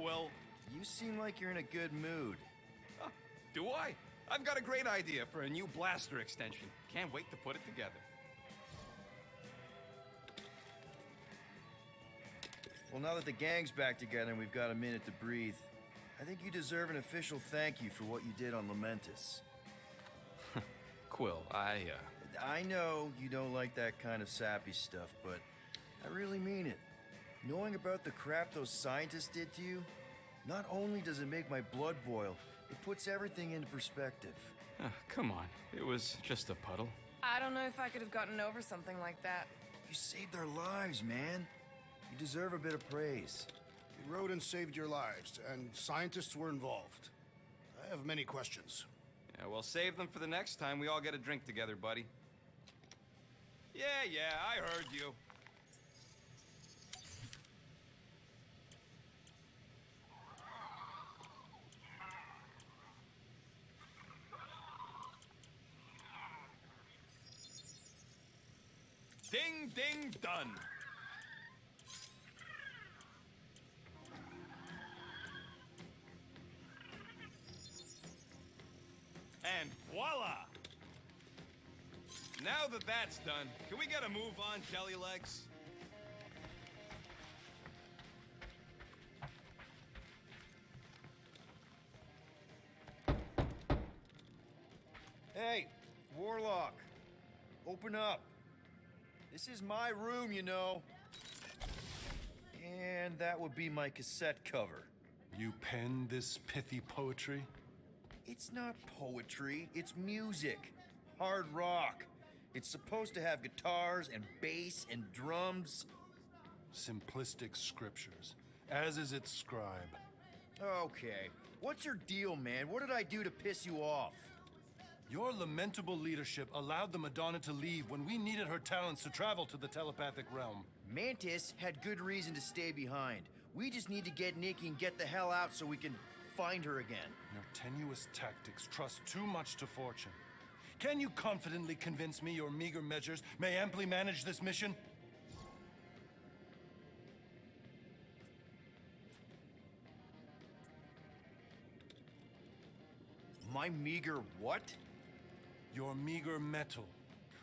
Quill. You seem like you're in a good mood. Do I? I've got a great idea for a new blaster extension. Can't wait to put it together. Well, now that the gang's back together and we've got a minute to breathe, I think you deserve an official thank you for what you did on Lamentus. Quill, I know you don't like that kind of sappy stuff, but I really mean it. Knowing about the crap those scientists did to you, not only does it make my blood boil, it puts everything into perspective. come on. It was just a puddle. I don't know if I could have gotten over something like that. You saved their lives, man. You deserve a bit of praise. The rodents saved your lives, and scientists were involved. I have many questions. Yeah, well, save them for the next time we all get a drink together, buddy. Yeah, I heard you. Ding, ding, done. And voila! Now that that's done, can we get a move on, Jelly Legs? Hey, Warlock, open up. This is my room, you know. And that would be my cassette cover. You penned this pithy poetry? It's not poetry, it's music. Hard rock. It's supposed to have guitars and bass and drums. Simplistic scriptures, as is its scribe. Okay, what's your deal, man? What did I do to piss you off? Your lamentable leadership allowed the Madonna to leave when we needed her talents to travel to the telepathic realm. Mantis had good reason to stay behind. We just need to get Nikki and get the hell out so we can find her again. Your tenuous tactics trust too much to fortune. Can you confidently convince me your meager measures may amply manage this mission? My meager what? Your meager metal.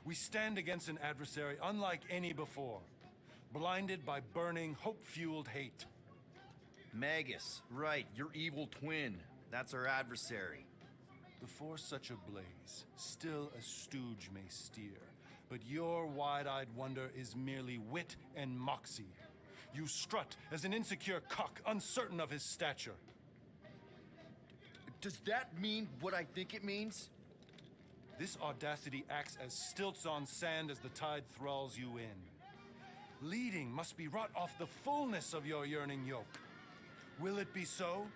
We stand against an adversary unlike any before, blinded by burning, hope-fueled hate. Magus, right, your evil twin. That's our adversary. Before such a blaze, still a stooge may steer, but your wide-eyed wonder is merely wit and moxie. You strut as an insecure cock, uncertain of his stature. Does that mean what I think it means? This audacity acts as stilts on sand as the tide thralls you in. Leading must be wrought off the fullness of your yearning yoke. Will it be so?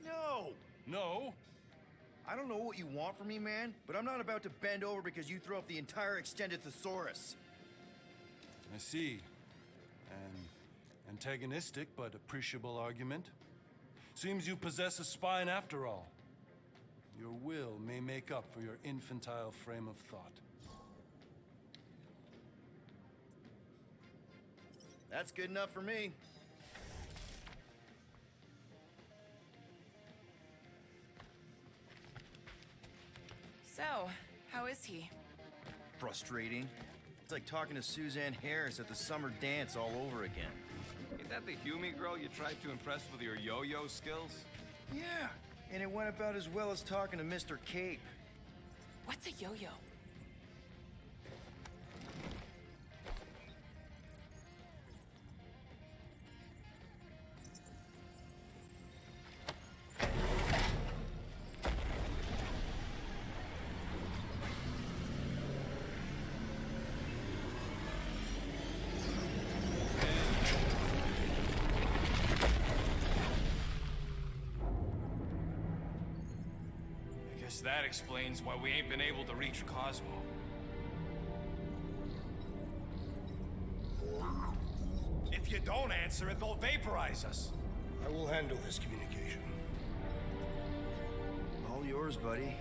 No! No? I don't know what you want from me, man, but I'm not about to bend over because you throw up the entire extended thesaurus. I see. An antagonistic but appreciable argument. Seems you possess a spine after all. Your will may make up for your infantile frame of thought. That's good enough for me. So, how is he? Frustrating. It's like talking to Suzanne Harris at the summer dance all over again. Ain't that the Hume girl you tried to impress with your yo-yo skills? Yeah, and it went about as well as talking to Mr. Cape. What's a yo-yo? That explains why we ain't been able to reach Cosmo. If you don't answer it, they'll vaporize us. I will handle this communication. All yours, buddy.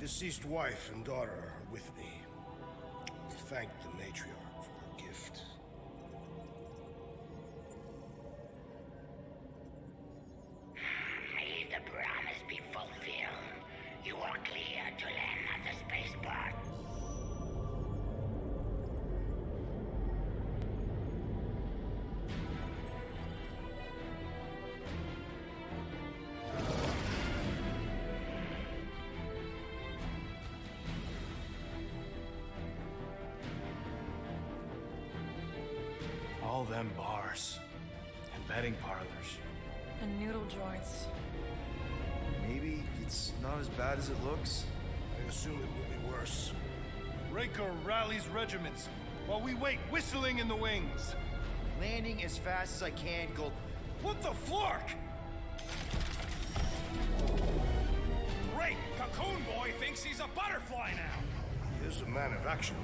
deceased wife and daughter are with me to thank the matriarch for her gift. May the promise be fulfilled. You are clear to land at the spaceport. All them bars and betting parlors. And noodle joints. Maybe it's not as bad as it looks. I assume it will be worse. Raker rallies regiments while we wait whistling in the wings. Landing as fast as I can, Gold. What the flark? Great! Cocoon Boy thinks he's a butterfly now! He is a man of action.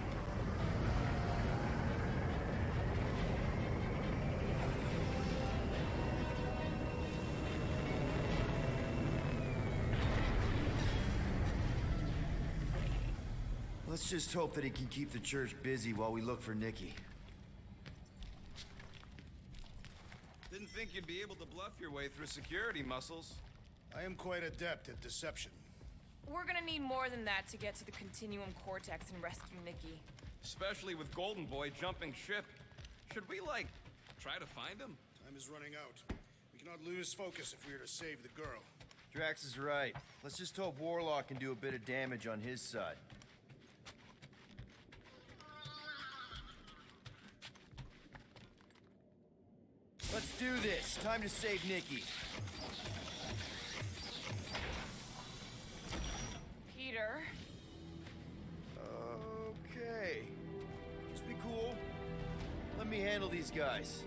Let's just hope that he can keep the church busy while we look for Nikki. Didn't think you'd be able to bluff your way through security, Muscles. I am quite adept at deception. We're gonna need more than that to get to the Continuum Cortex and rescue Nikki. Especially with Golden Boy jumping ship. Should we, like, try to find him? Time is running out. We cannot lose focus if we are to save the girl. Drax is right. Let's just hope Warlock can do a bit of damage on his side. Let's do this. Time to save Nikki. Peter? Okay. Just be cool. Let me handle these guys.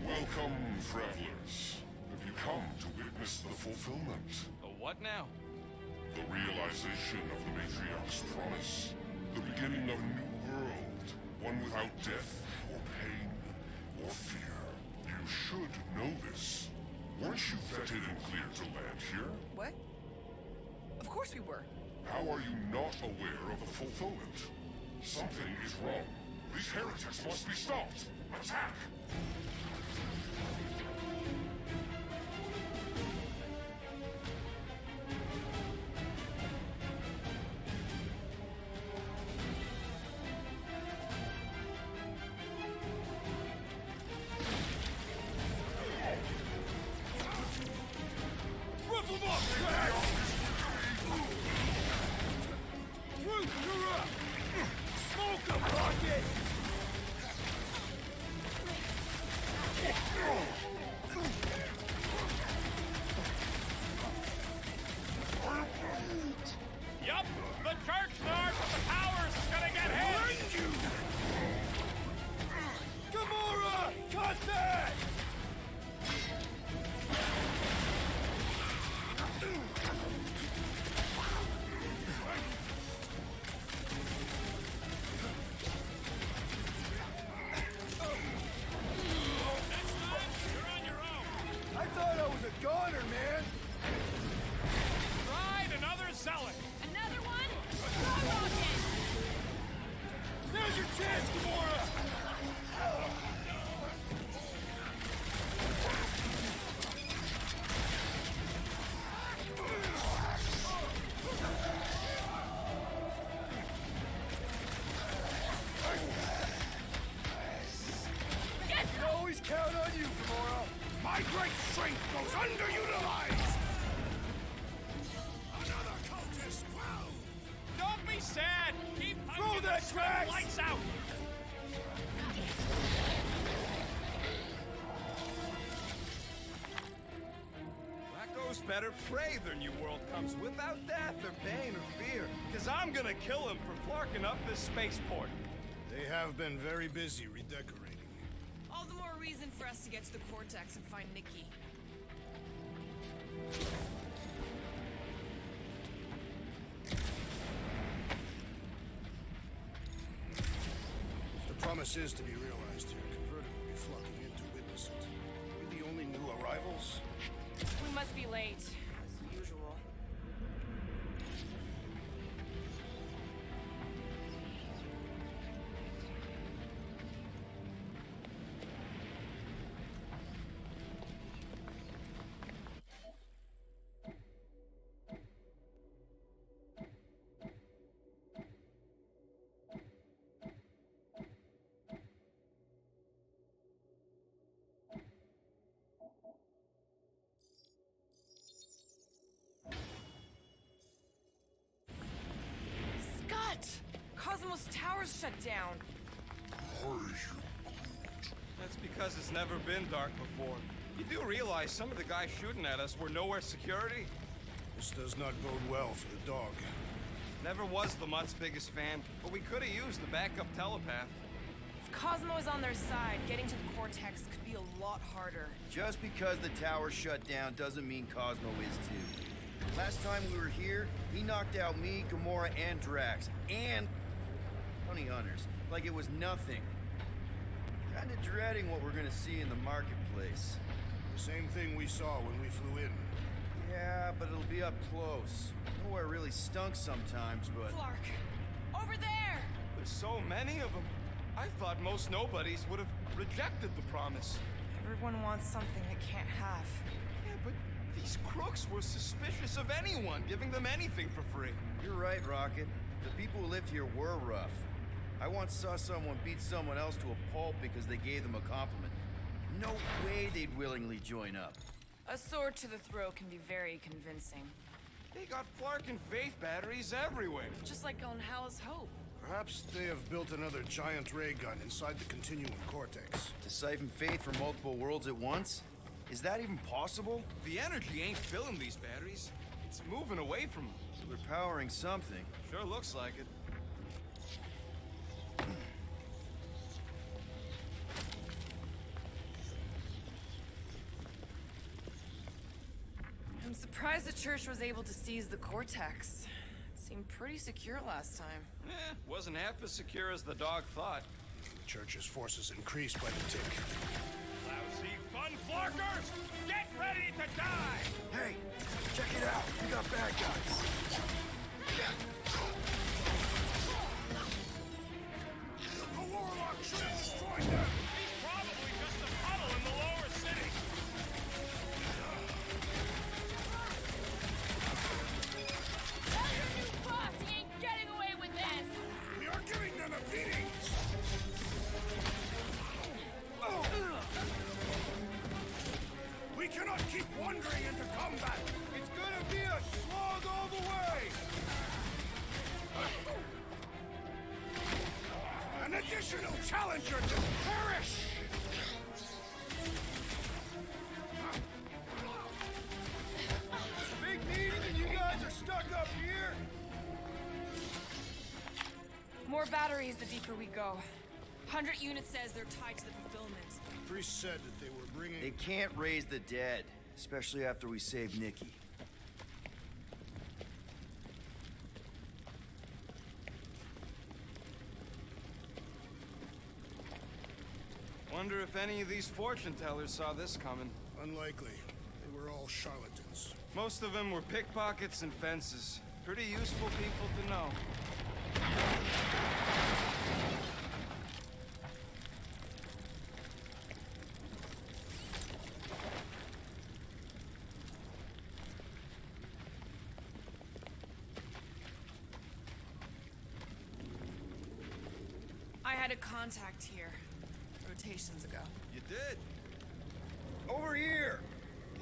Welcome, travelers. Have you come to witness the fulfillment? A what now? The realization of the Matriarch's promise. The beginning of a new world. One without death, or pain, or fear. You should know this. Weren't you vetted and cleared to land here? What? Of course we were. How are you not aware of the fulfillment? Something is wrong. These heretics must be stopped. Attack! Yup! The church guard with the powers is gonna get hit! Gamora! Contact! I thought I was a goner, man! Ride another zealot! Another one? Go rocket! Now's your chance, Gamora! Get Can always count on you, Gamora! My great strength goes underutilized! Another cultist found! Don't be sad! Keep Throw punching that the Drax! lights out! Wacko's better pray their new world comes without death or pain or fear. Cause I'm gonna kill him for flarking up this spaceport. They have been very busy redecorating. all the more reason for us to get to the Cortex and find Nikki. If the promise is to be realized here, Converted will be flocking in to witness it. We're the only new arrivals? We must be late, as usual. Scott! Cosmos Tower's shut down. That's because it's never been dark before. You do realize some of the guys shooting at us were nowhere security? This does not bode well for the dog. Never was the Mutt's biggest fan, but we could have used the backup telepath. If Cosmo is on their side, getting to the Cortex could be a lot harder. Just because the tower shut down doesn't mean Cosmo is too. Last time we were here, he knocked out me, Gamora, and Drax, and Honey Hunters, like it was nothing. Kinda dreading what we're gonna see in the marketplace. The same thing we saw when we flew in. Yeah, but it'll be up close. Nowhere really stunk sometimes, but... Flark! Over there! There's so many of them. I thought most nobodies would have rejected the promise. Everyone wants something they can't have. Yeah, but these crooks were suspicious of anyone giving them anything for free. You're right, Rocket. The people who lived here were rough. I once saw someone beat someone else to a pulp because they gave them a compliment. No way they'd willingly join up. A sword to the throat can be very convincing. They got Flark and Faith batteries everywhere. Just like on Hal's Hope. Perhaps they have built another giant ray gun inside the Continuum Cortex. To siphon faith from multiple worlds at once? Is that even possible? The energy ain't filling these batteries. It's moving away from them. So they're powering something. Sure looks like it. I'm surprised the church was able to seize the Cortex. It seemed pretty secure last time. Wasn't half as secure as the dog thought. The Church's forces increased by the tick. Lousy fun flarkers! Get ready to die! Hey, check it out. We got bad guys. The Warlock should have destroyed them! He's probably just a puddle in the lower city. Tell your new boss he ain't getting away with this! We are giving them a beating! We cannot keep wandering into combat! It's gonna be a slog all the way! An additional challenger to perish! Big meeting and you guys are stuck up here? More batteries the deeper we go. 100 units says they're tied to the fulfillment. Priest said that they were bringing... They can't raise the dead, especially after we saved Nikki. Wonder if any of these fortune tellers saw this coming. Unlikely. They were all charlatans. Most of them were pickpockets and fences. Pretty useful people to know. I had a contact here. Rotations ago. You did? Over here!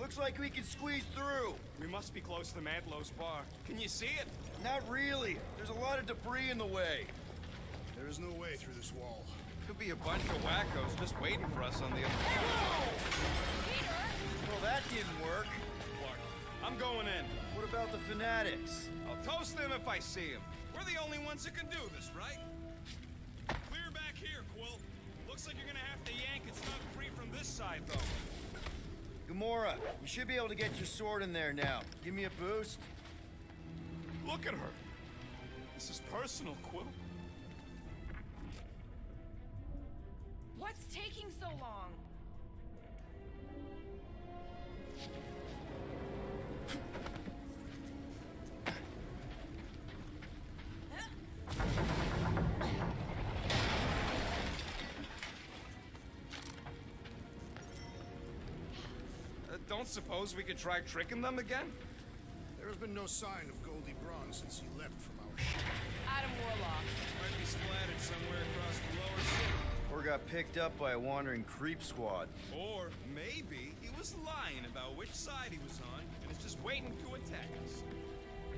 Looks like we can squeeze through. We must be close to Madlow's bar. Can you see it? Not really. There's a lot of debris in the way. There is no way through this wall. Could be a bunch of wackos just waiting for us on the other side. Well, that didn't work. Clark, I'm going in. What about the fanatics? I'll toast them if I see them. We're the only ones who can do this, right? Clear back here, Quill. Looks like you're gonna have to yank it stuck free from this side, though. Gamora, you should be able to get your sword in there now. Give me a boost. Look at her. This is personal, Quill. What's taking so long? Don't suppose we could try tricking them again? There has been no sign of Goldie Braun since he left from our ship. Adam Warlock. Might be splattered somewhere across the lower city. Or got picked up by a wandering creep squad. Or maybe he was lying about which side he was on and is just waiting to attack us.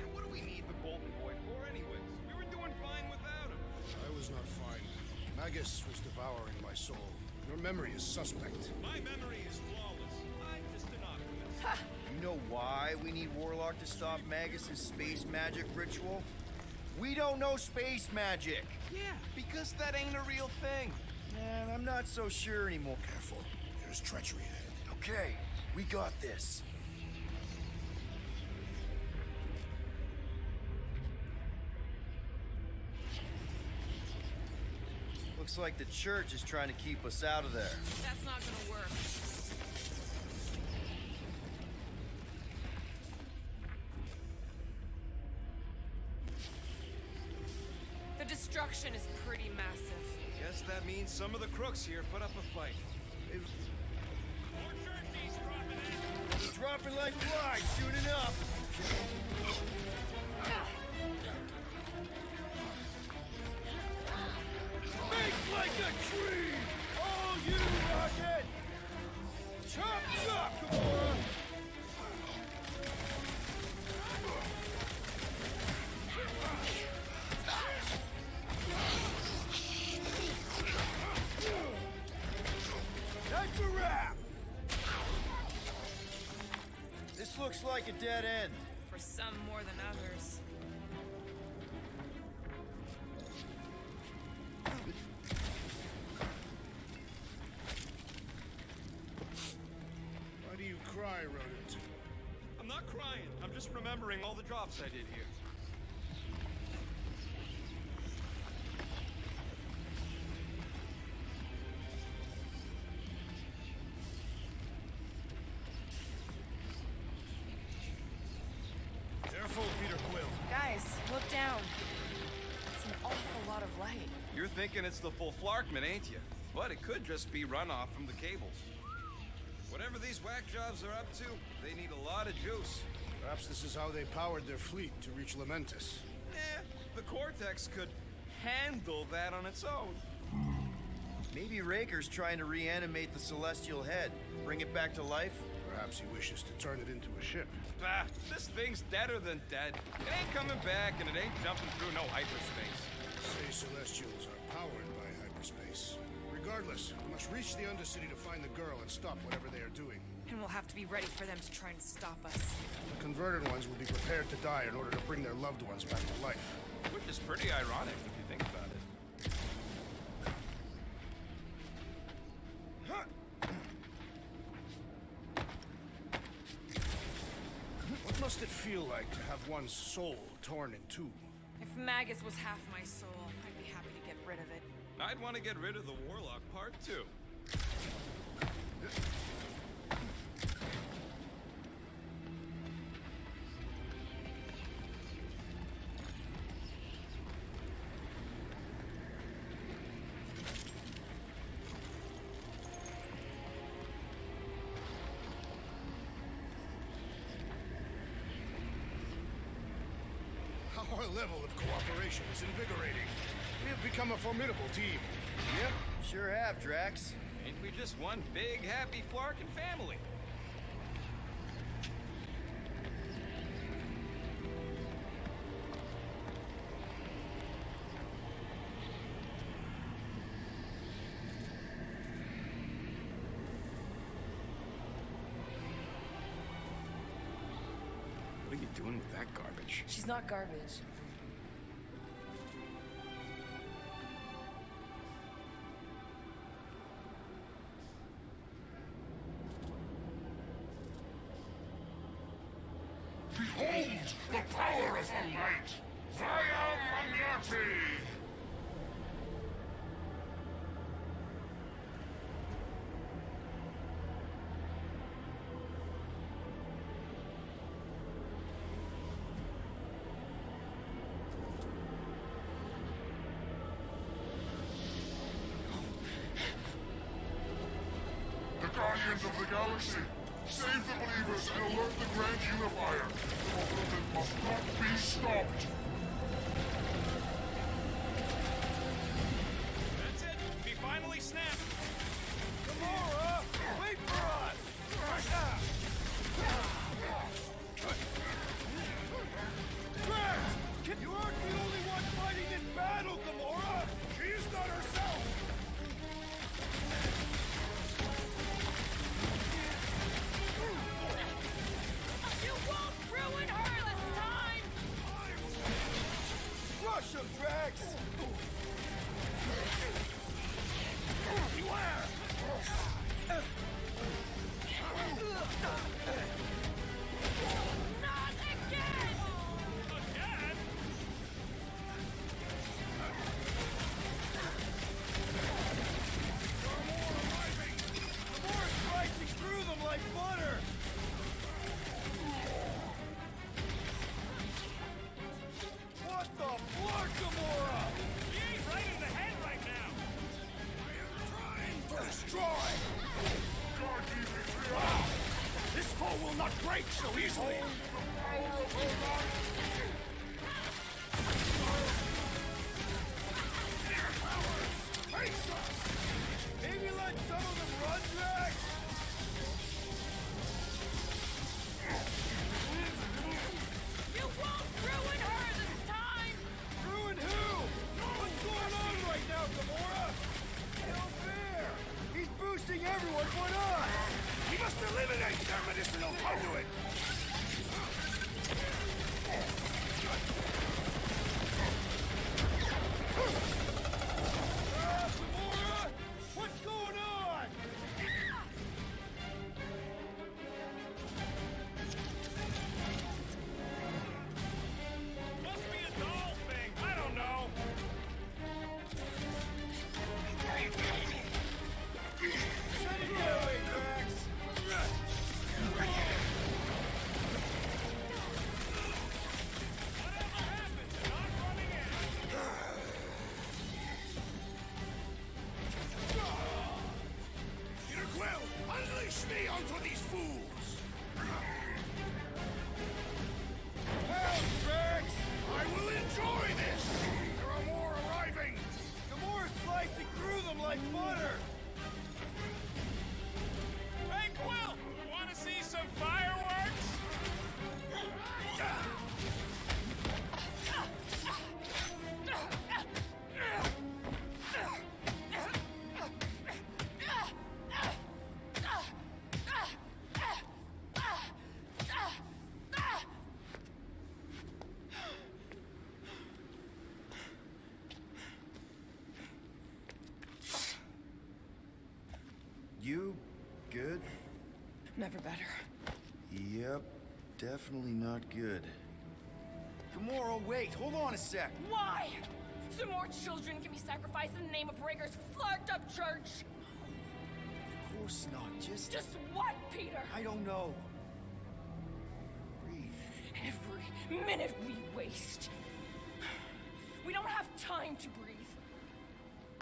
And what do we need the Bolton boy for anyways? We were doing fine without him. I was not fine. Magus was devouring my soul. Your memory is suspect. My memory is flawless. I'm just an optimist. You know why we need Warlock to stop Magus' space magic ritual? We don't know space magic! Yeah, because that ain't a real thing. Man, I'm not so sure anymore. Careful. There's treachery ahead. Okay, we got this. Looks like the church is trying to keep us out of there. That's not gonna work. The destruction is pretty massive. Guess that means some of the crooks here put up a fight. More jerseys dropping in. Dropping like flies, soon enough. Make like a tree! All you, Rocket! Chop, chop, Gamora! That's a wrap! This looks like a dead end. For some more than others. Why do you cry, Rodent? I'm not crying. I'm just remembering all the drops I did here. Careful, Peter Quill. Guys, look down. It's an awful lot of light. You're thinking it's the full Flarkman, ain't you? But it could just be runoff from the cables. Whatever these whack jobs are up to, they need a lot of juice. Perhaps this is how they powered their fleet to reach Lamentus. The Cortex could handle that on its own. Maybe Raker's trying to reanimate the Celestial Head, bring it back to life. Perhaps he wishes to turn it into a ship. Bah, this thing's deader than dead. It ain't coming back, and it ain't jumping through no hyperspace. Say Celestials are powered by hyperspace. Regardless, we must reach the Undercity to find the girl and stop whatever they are doing. And we'll have to be ready for them to try and stop us. The converted ones will be prepared to die in order to bring their loved ones back to life. Which is pretty ironic if you think about it. What must it feel like to have one's soul torn in two? If Magus was half my soul, I'd be happy to get rid of it. I'd want to get rid of the Warlock part, too. Our level of cooperation is invigorating. We have become a formidable team. Yep, sure have, Drax. Ain't we just one big, happy Flarkin family? What are you doing with that garbage? She's not garbage. Behold the power of the light! Via Magnati! mercy! Save the believers and alert the Grand Unifier! The movement must not be stopped! That's it. We finally snapped. Gamora! Wait for us! Drax! You aren't the only one fighting this battle, Gamora! She is not herself! You won't ruin her this time! Rush him, Drax! Beware! Not again! Again? Gamora's slicing through them like butter! What the fuck, Gamora? He ain't right in the head right now. Trying to destroy! This foe will not break so easily! Face us! Maybe let some of them run, Drax? You won't ruin her this time! Ruin who? What's going on right now, Gamora? No fair! He's boosting everyone but us! We must eliminate their medicinal conduit! Gamora! What's going on? Must be a doll thing. I don't know. Send it that way, Drax! Whatever happened to not running in? Peter Quill, unleash me onto these fools! Help, Drax! I will enjoy this! There are more arriving! Gamora's slicing through them like butter! Hey, Quill! Want to see some fireworks? You good? Never better. Yep, definitely not good. Gamora, wait, hold on a sec. Why? So more children can be sacrificed in the name of Raker's flagged up church? Of course not, just Just what, Peter? I don't know. Breathe. Every minute we waste. We don't have time to breathe.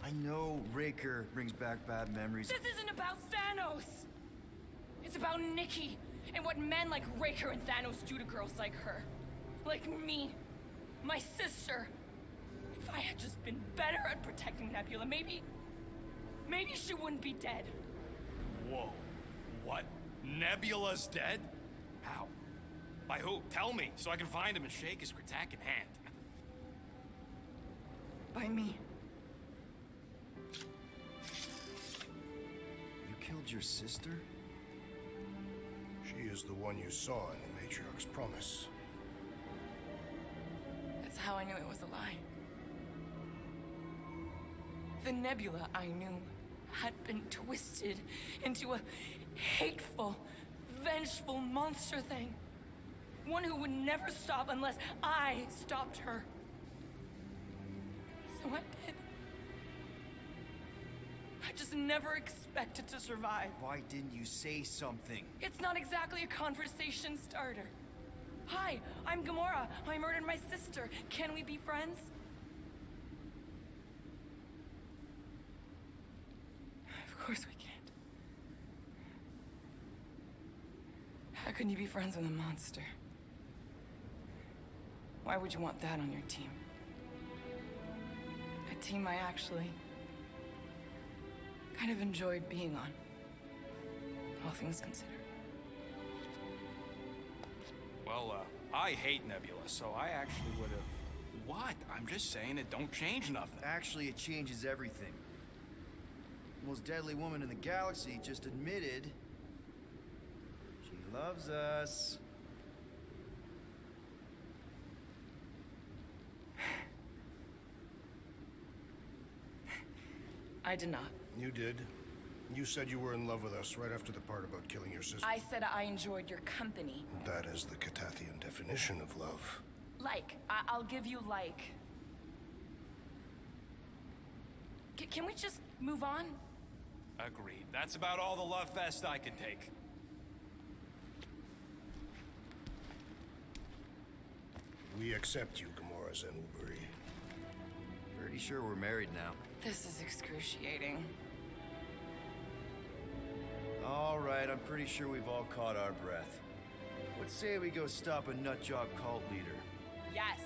I know Raker brings back bad memories. This isn't about Thanos. It's about Nikki and what men like Raker and Thanos do to girls like her. Like me. My sister. If I had just been better at protecting Nebula, maybe she wouldn't be dead. Whoa. What? Nebula's dead? How? By who? Tell me, so I can find him and shake his Kratak in hand. By me. You killed your sister? She is the one you saw in the Matriarch's promise. That's how I knew it was a lie. The Nebula I knew had been twisted into a hateful, vengeful monster thing. One who would never stop unless I stopped her. So I did. I just never expected to survive. Why didn't you say something? It's not exactly a conversation starter. Hi, I'm Gamora. I murdered my sister. Can we be friends? Of course we can't. can you be friends with a monster? Why would you want that on your team? A team I actually kind of enjoyed being on, all things considered. Well, I hate Nebula, so I actually would have... What? I'm just saying it don't change nothing. Actually, it changes everything. The most deadly woman in the galaxy just admitted she loves us. I did not. You did. You said you were in love with us right after the part about killing your sister. I said I enjoyed your company. That is the Catathian definition of love. Like. I'll give you like. Can we just move on? Agreed. That's about all the love fest I can take. We accept you, Gamora Zenwuberi. Pretty sure we're married now. This is excruciating. All right, I'm pretty sure we've all caught our breath. Let's say we go stop a nutjob cult leader. Yes.